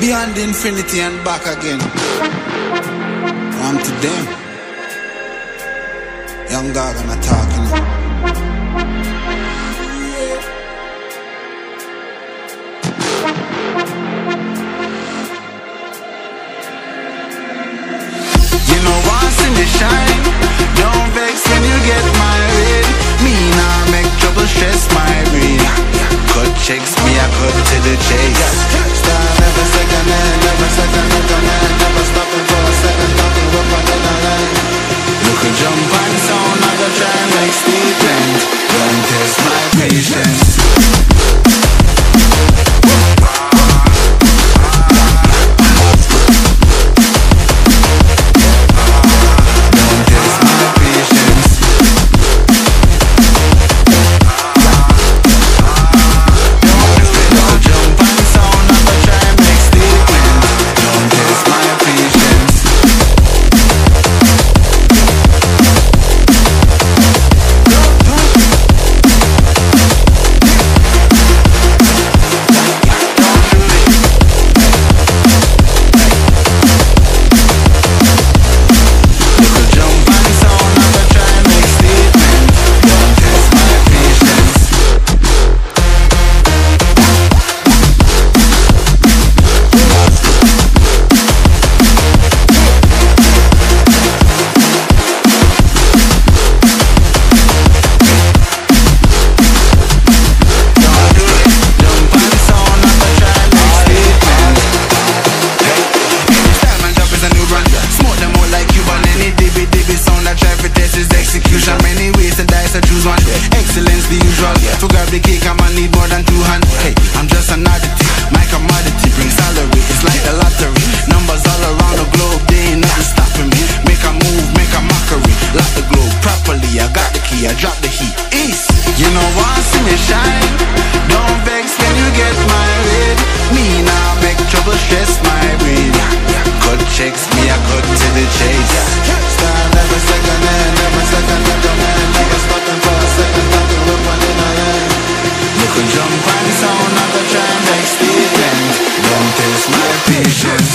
Beyond infinity and back again. On to them. Young dog and a talking. You know once in the shine, don't vex when you get married. Me nah make trouble stress my brain. Cut checks, me I cut to the chase. Start never second hand, never second hand, never stopping for a second, talking up on the line. You could jump on sound, I go try and make statement. Don't test my patience. Excellence the usual. To grab the cake, I'ma need more than 2 hands. Hey, I'm just an oddity. My commodity brings salary. It's like the lottery. Numbers all around the globe, they ain't nothing stopping me. Make a move, make a mockery. Lock the globe properly. I got the key, I drop the heat. East, you know once in me shine. Don't vex when you get married. Me now make trouble stress my brain. Cut checks, me I cut to the chase. Start never second hand, never second hand, never stopping for a second, talking up on the line. You could jump on sound, I go try and make statement. Don't test my patience.